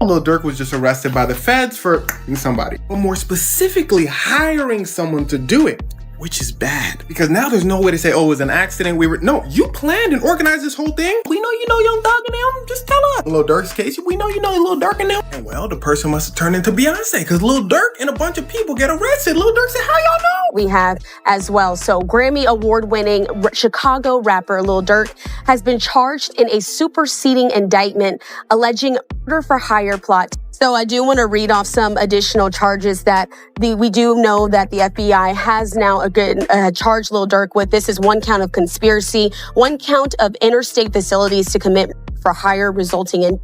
Lil Durk was just arrested by the feds for somebody, but more specifically hiring someone to do it, which is bad because now there's no way to say, oh, it was an accident. No, you planned and organized this whole thing. We know you know Young Thug and them. Just tell us. Lil Durk's case, we know you know Lil Durk and them. And well, the person must have turned into Beyonce because Lil Durk and a bunch of people get arrested. Lil Durk said, how y'all know? We have as well. So Grammy award-winning Chicago rapper Lil Durk has been charged in a superseding indictment alleging murder for hire plot. So I do want to read off some additional charges that we do know that the FBI has now charged Lil Durk with. This is 1 count of conspiracy, 1 count of interstate facilities to commit for hire resulting in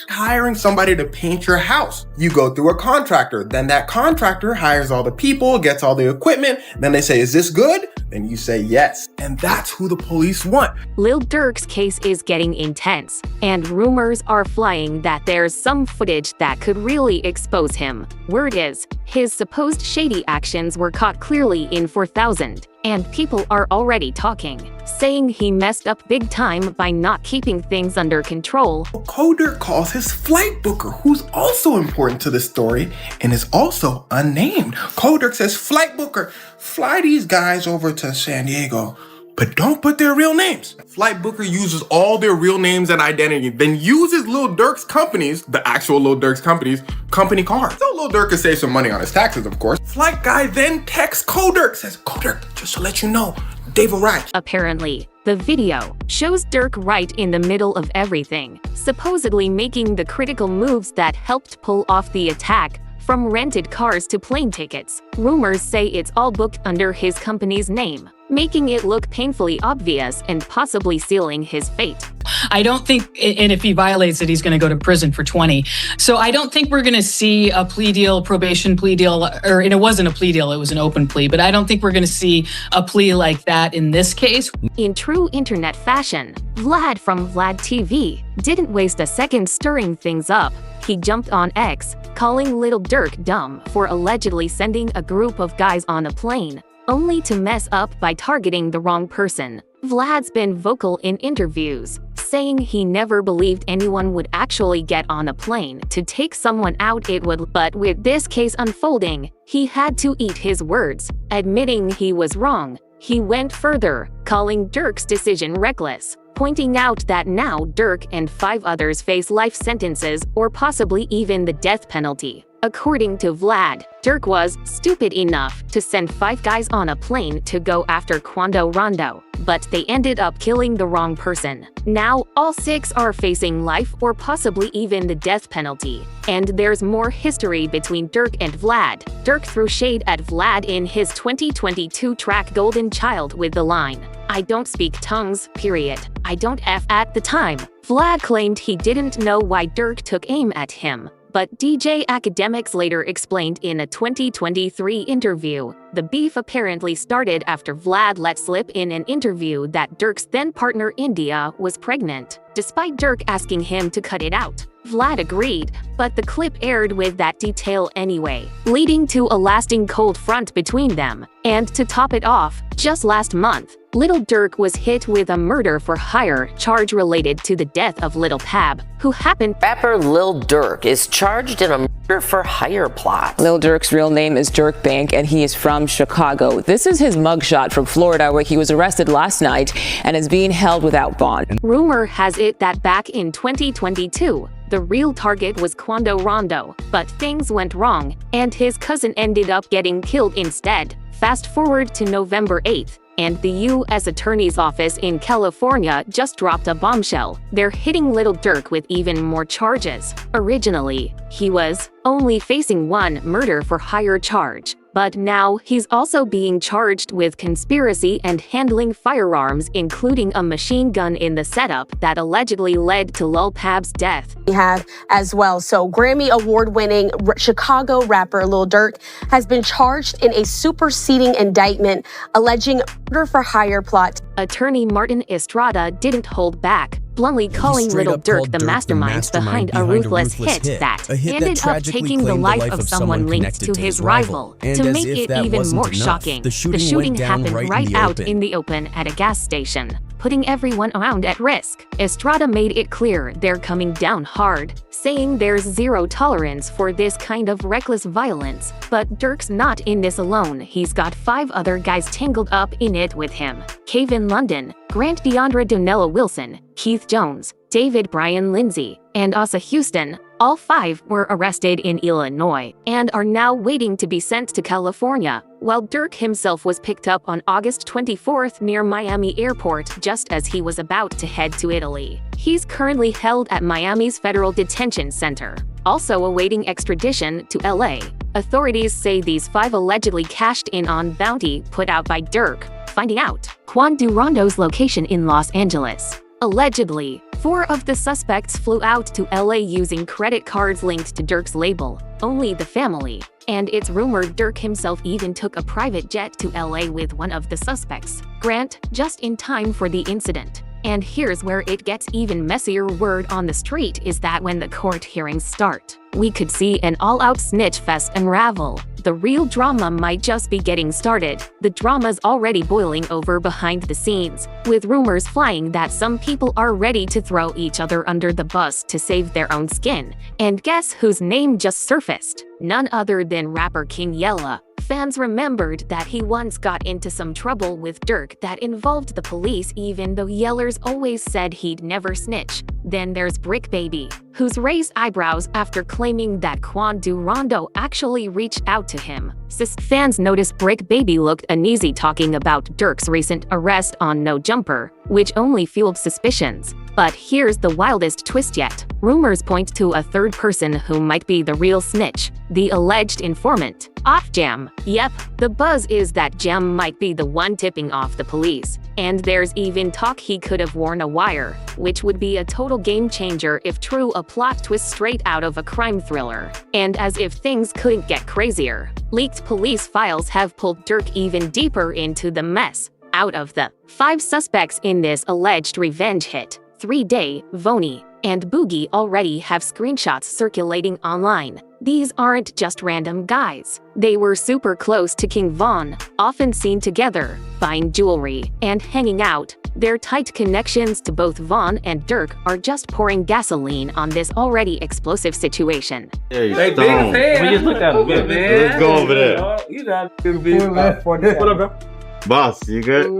hiring somebody to paint your house. You go through a contractor. Then that contractor hires all the people, gets all the equipment. Then they say, is this good? Then you say yes. And that's who the police want. Lil Durk's case is getting intense, and rumors are flying that there's some footage that could really expose him. Word is, his supposed shady actions were caught clearly in 4000. And people are already talking, saying he messed up big time by not keeping things under control. Durk calls his flight booker, who's also important to this story and is also unnamed. Durk says, flight booker, fly these guys over to San Diego, but don't put their real names. Flight booker uses all their real names and identity, then uses Lil Durk's companies, the actual Lil Durk's companies, company cards. So Lil Durk could save some money on his taxes, of course. Flight guy then texts Durk, says, Durk, just to let you know, they've arrived. Apparently, the video shows Durk right in the middle of everything, supposedly making the critical moves that helped pull off the attack, from rented cars to plane tickets. Rumors say it's all booked under his company's name, making it look painfully obvious and possibly sealing his fate. I don't think, and if he violates it, he's going to go to prison for 20. So I don't think we're going to see a plea deal, probation plea deal, and it wasn't a plea deal, it was an open plea, but I don't think we're going to see a plea like that in this case. In true internet fashion, Vlad from Vlad TV didn't waste a second stirring things up. He jumped on X, calling Lil Durk dumb for allegedly sending a group of guys on a plane, only to mess up by targeting the wrong person. Vlad's been vocal in interviews, saying he never believed anyone would actually get on a plane to take someone out but with this case unfolding, he had to eat his words, admitting he was wrong. He went further, calling Durk's decision reckless, pointing out that now Durk and 5 others face life sentences or possibly even the death penalty. According to Vlad, Durk was stupid enough to send 5 guys on a plane to go after Quando Rondo, but they ended up killing the wrong person. Now, all 6 are facing life or possibly even the death penalty. And there's more history between Durk and Vlad. Durk threw shade at Vlad in his 2022 track Golden Child with the line, "I don't speak tongues, period. I don't F" at the time. Vlad claimed he didn't know why Durk took aim at him. But DJ Academics later explained in a 2023 interview, the beef apparently started after Vlad let slip in an interview that Durk's then-partner India was pregnant, despite Durk asking him to cut it out. Vlad agreed, but the clip aired with that detail anyway, leading to a lasting cold front between them. And to top it off, just last month, Lil Durk was hit with a murder for hire charge related to the death of Lil Pab, who happened. Rapper Lil Durk is charged in a murder for hire plot. Lil Durk's real name is Durk Bank, and he is from Chicago. This is his mugshot from Florida, where he was arrested last night and is being held without bond. Rumor has it that back in 2022, the real target was Quando Rondo, but things went wrong, and his cousin ended up getting killed instead. Fast forward to November 8th, and the U.S. Attorney's Office in California just dropped a bombshell. They're hitting Lil Durk with even more charges. Originally, he was only facing 1 murder for hire charge, but now he's also being charged with conspiracy and handling firearms, including a machine gun in the setup that allegedly led to Lil Pab's death. We have as well. So Grammy award-winning Chicago rapper Lil Durk has been charged in a superseding indictment alleging murder for hire plot. Attorney Martin Estrada didn't hold back, bluntly calling Lil Durk the mastermind behind a ruthless hit that ended up taking the life of someone linked to his rival. To make it even more shocking, the shooting happened right out in the open at a gas station, putting everyone around at risk. Estrada made it clear they're coming down hard, saying there's zero tolerance for this kind of reckless violence. But Durk's not in this alone. He's got 5 other guys tangled up in it with him. Kevin London, Grant DeAndre Donella Wilson, Keith Jones, David Brian Lindsay, and Asa Houston. All 5 were arrested in Illinois and are now waiting to be sent to California, while Durk himself was picked up on August 24th near Miami Airport just as he was about to head to Italy. He's currently held at Miami's Federal Detention Center, also awaiting extradition to LA. Authorities say these 5 allegedly cashed in on bounty put out by Durk, finding out Juan Durando's location in Los Angeles. Allegedly, 4 of the suspects flew out to LA using credit cards linked to Durk's label, Only the Family, and it's rumored Durk himself even took a private jet to LA with one of the suspects, Grant, just in time for the incident. And here's where it gets even messier. Word on the street is that when the court hearings start, we could see an all-out snitch fest unravel. The real drama might just be getting started. The drama's already boiling over behind the scenes, with rumors flying that some people are ready to throw each other under the bus to save their own skin. And guess whose name just surfaced? None other than rapper King Yella. Fans remembered that he once got into some trouble with Durk that involved the police, even though Yellers always said he'd never snitch. Then there's Brick Baby, who's raised eyebrows after claiming that Juan Durando actually reached out to him. Fans noticed Brick Baby looked uneasy talking about Durk's recent arrest on No Jumper, which only fueled suspicions. But here's the wildest twist yet. Rumors point to a third person who might be the real snitch, the alleged informant, Off Jam. Yep, the buzz is that Jam might be the one tipping off the police. And there's even talk he could have worn a wire, which would be a total game changer if true, a plot twist straight out of a crime thriller. And as if things couldn't get crazier, leaked police files have pulled Durk even deeper into the mess. Out of the 5 suspects in this alleged revenge hit, 3-Day, Voni, and Boogie already have screenshots circulating online. These aren't just random guys. They were super close to King Von, often seen together, buying jewelry, and hanging out. Their tight connections to both Von and Durk are just pouring gasoline on this already explosive situation. Hey, big fan. We just looked at him. Let's go over there. You got to be what up, bro? Boss, you good?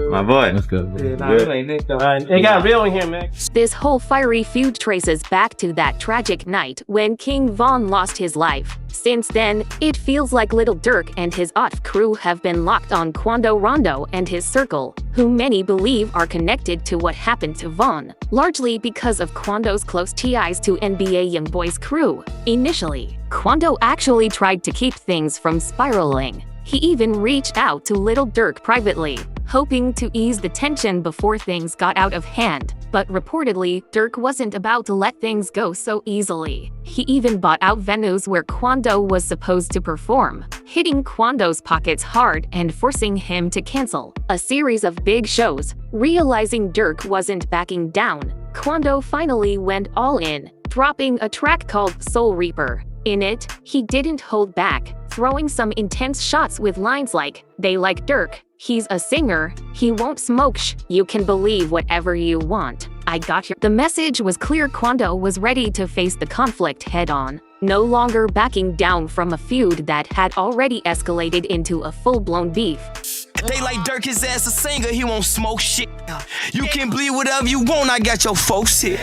My boy. That's good. It got real in here, man. This whole fiery feud traces back to that tragic night when King Von lost his life. Since then, it feels like Lil Durk and his OTF crew have been locked on Quando Rondo and his circle, who many believe are connected to what happened to Von, largely because of Quando's close ties to NBA YoungBoy's crew. Initially, Quando actually tried to keep things from spiraling. He even reached out to Lil Durk privately, hoping to ease the tension before things got out of hand. But reportedly, Durk wasn't about to let things go so easily. He even bought out venues where Quando was supposed to perform, hitting Quando's pockets hard and forcing him to cancel a series of big shows. Realizing Durk wasn't backing down, Quando finally went all in, dropping a track called Soul Reaper. In it, he didn't hold back, throwing some intense shots with lines like, "They like Durk, he's a singer, he won't smoke you can believe whatever you want, I got you." The message was clear. Quando was ready to face the conflict head-on, no longer backing down from a feud that had already escalated into a full-blown beef. They like Durk, his ass a singer, he won't smoke shit. You can bleed whatever you want, I got your folks here.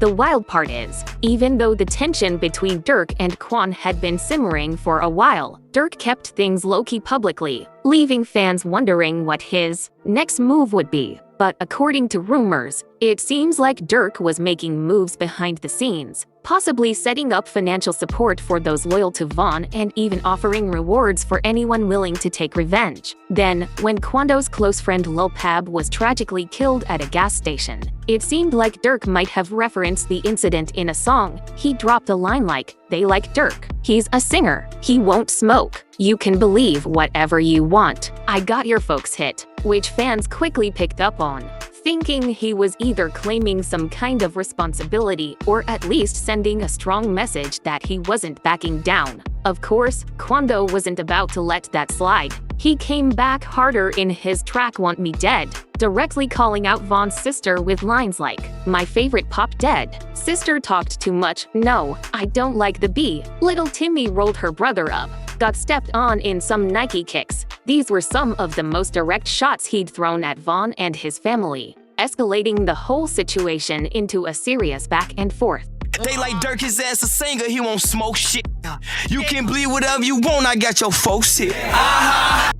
The wild part is, even though the tension between Durk and Quan had been simmering for a while, Durk kept things low-key publicly, leaving fans wondering what his next move would be. But according to rumors, it seems like Durk was making moves behind the scenes, possibly setting up financial support for those loyal to Von and even offering rewards for anyone willing to take revenge. Then, when Quando's close friend Lil Pab was tragically killed at a gas station, it seemed like Durk might have referenced the incident in a song. He dropped a line like, "They like Durk, he's a singer, he won't smoke, you can believe whatever you want, I got your folks hit," which fans quickly picked up on, thinking he was either claiming some kind of responsibility or at least sending a strong message that he wasn't backing down. Of course, Quando wasn't about to let that slide. He came back harder in his track Want Me Dead, directly calling out Vaughn's sister with lines like, "My favorite pop dead. Sister talked too much. No, I don't like the B." Little Timmy rolled her brother up, got stepped on in some Nike kicks. These were some of the most direct shots he'd thrown at Vaughn and his family, escalating the whole situation into a serious back and forth. They like Durk, his ass a singer, he won't smoke shit. You can bleed whatever you want, I got your folks here.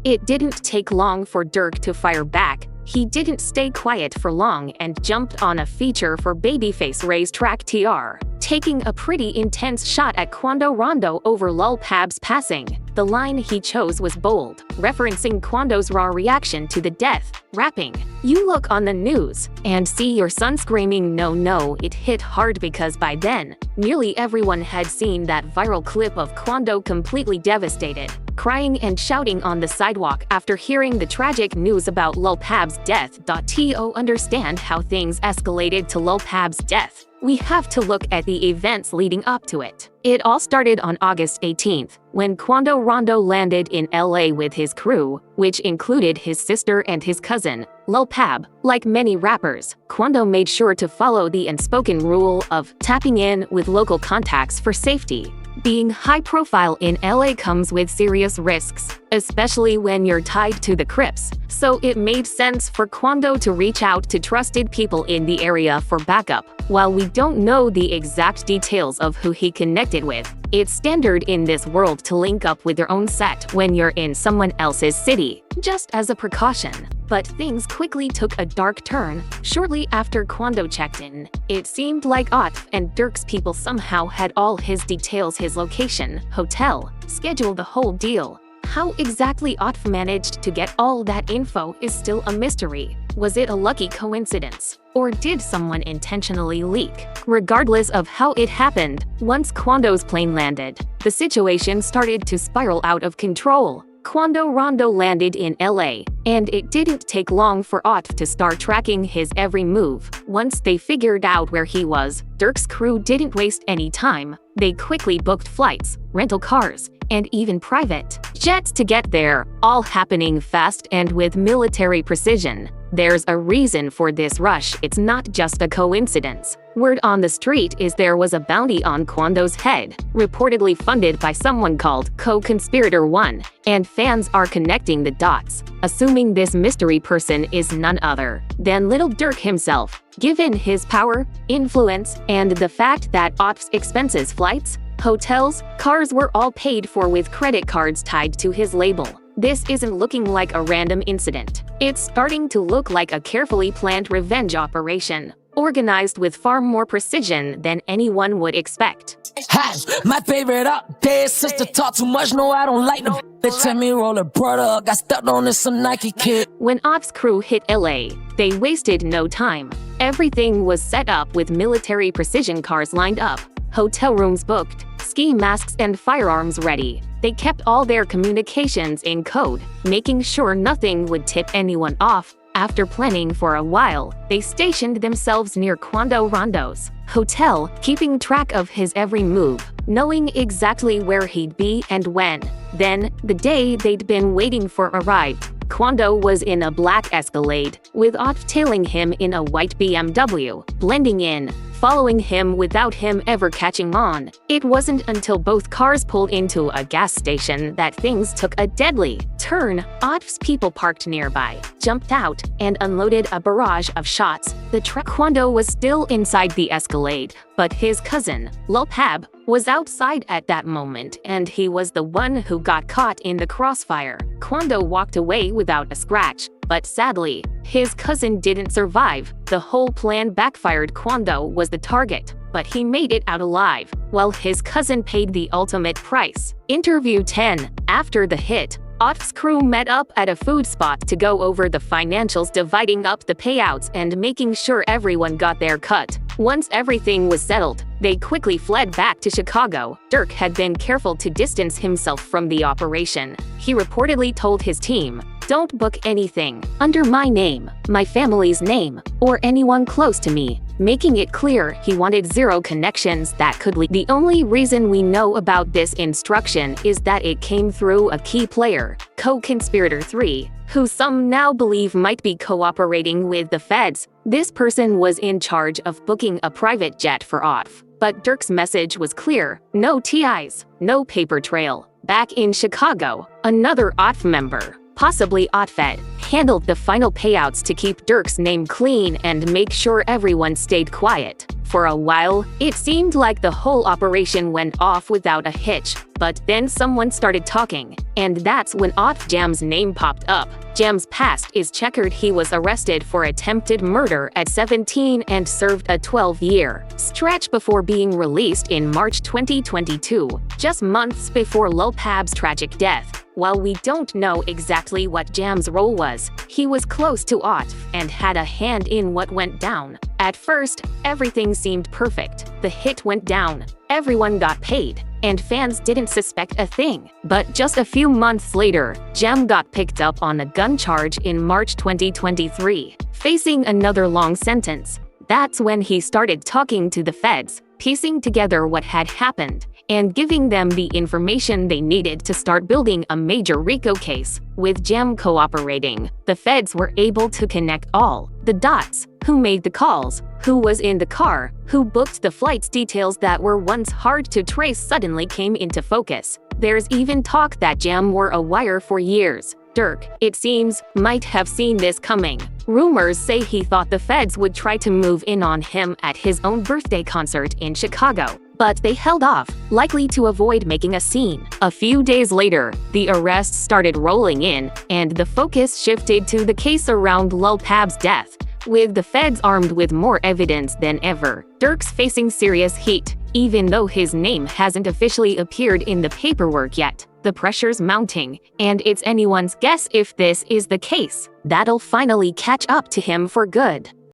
It didn't take long for Durk to fire back. He didn't stay quiet for long and jumped on a feature for Babyface Ray's track TR, taking a pretty intense shot at Quando Rondo over Lil Pab's passing. The line he chose was bold, referencing Quando's raw reaction to the death, rapping, "You look on the news and see your son screaming no no." It hit hard because by then, nearly everyone had seen that viral clip of Quando completely devastated, crying and shouting on the sidewalk after hearing the tragic news about Lil Pab's death. To understand how things escalated to Lil Pab's death, we have to look at the events leading up to it. It all started on August 18th, when Quando Rondo landed in LA with his crew, which included his sister and his cousin, Lil Pab. Like many rappers, Quando made sure to follow the unspoken rule of tapping in with local contacts for safety. Being high profile in LA comes with serious risks, especially when you're tied to the Crips, so it made sense for Quando to reach out to trusted people in the area for backup. While we don't know the exact details of who he connected with, it's standard in this world to link up with your own set when you're in someone else's city, just as a precaution. But things quickly took a dark turn shortly after Quando checked in. It seemed like Otf and Durk's people somehow had all his details, his location, hotel, schedule, the whole deal. How exactly Otf managed to get all that info is still a mystery. Was it a lucky coincidence? Or did someone intentionally leak? Regardless of how it happened, once Quando's plane landed, the situation started to spiral out of control. Quando Rondo landed in LA, and it didn't take long for Otf to start tracking his every move. Once they figured out where he was, Durk's crew didn't waste any time. They quickly booked flights, rental cars, and even private jets to get there, all happening fast and with military precision. There's a reason for this rush, it's not just a coincidence. Word on the street is there was a bounty on Quando's head, reportedly funded by someone called Co-Conspirator 1, and fans are connecting the dots, assuming this mystery person is none other than Lil Durk himself. Given his power, influence, and the fact that Otf's expenses, flights, hotels, cars were all paid for with credit cards tied to his label, this isn't looking like a random incident. It's starting to look like a carefully planned revenge operation, organized with far more precision than anyone would expect. Hi, my favorite up there, sister talk too much, no I don't like them. Bitch tell me roll her brother up, got stuck on this some Nike kid. When Otf's crew hit LA, they wasted no time. Everything was set up with military precision cars lined up, hotel rooms booked, ski masks and firearms ready. They kept all their communications in code, making sure nothing would tip anyone off. After planning for a while, they stationed themselves near Quando Rondo's hotel, keeping track of his every move, knowing exactly where he'd be and when. Then, the day they'd been waiting for arrived. Quando was in a black Escalade, with Otf tailing him in a white BMW, blending in, following him without him ever catching on. It wasn't until both cars pulled into a gas station that things took a deadly turn. Otf's people parked nearby, jumped out, and unloaded a barrage of shots. The Quando was still inside the Escalade, but his cousin, Lil Pab, was outside at that moment, and he was the one who got caught in the crossfire. Quando walked away without a scratch, but sadly, his cousin didn't survive. The whole plan backfired. Quando was the target, but he made it out alive, while his cousin paid the ultimate price. Interview 10. After the hit, Otf's crew met up at a food spot to go over the financials, dividing up the payouts and making sure everyone got their cut. Once everything was settled, they quickly fled back to Chicago. Durk had been careful to distance himself from the operation. He reportedly told his team, "Don't book anything under my name, my family's name, or anyone close to me. making it clear he wanted zero connections that could lead. The only reason we know about this instruction is that it came through a key player, co-conspirator 3, who some now believe might be cooperating with the feds. This person was in charge of booking a private jet for Otf. But Durk's message was clear: no TIs, no paper trail. Back in Chicago, another Otf member, possibly Otfed, handled the final payouts to keep Durk's name clean and make sure everyone stayed quiet. For a while, it seemed like the whole operation went off without a hitch, but then someone started talking, and that's when Otf Jam's name popped up. Jam's past is checkered. He was arrested for attempted murder at 17 and served a 12-year stretch before being released in March 2022, just months before Lil Pab's tragic death. While we don't know exactly what Jam's role was, he was close to Otf and had a hand in what went down. At first, everything seemed perfect. The hit went down, everyone got paid, and fans didn't suspect a thing. But just a few months later, Jam got picked up on a gun charge in March 2023, facing another long sentence. That's when he started talking to the feds, piecing together what had happened, and giving them the information they needed to start building a major RICO case. With Jam cooperating, the feds were able to connect all the dots: who made the calls, who was in the car, who booked the flights. Details that were once hard to trace suddenly came into focus. There's even talk that Jam wore a wire for years. Durk, it seems, might have seen this coming. Rumors say he thought the feds would try to move in on him at his own birthday concert in Chicago, but they held off, likely to avoid making a scene. A few days later, the arrests started rolling in, and the focus shifted to the case around Lil Pab's death. With the feds armed with more evidence than ever, Durk's facing serious heat, even though his name hasn't officially appeared in the paperwork yet. The pressure's mounting, and it's anyone's guess if this is the case that'll finally catch up to him for good.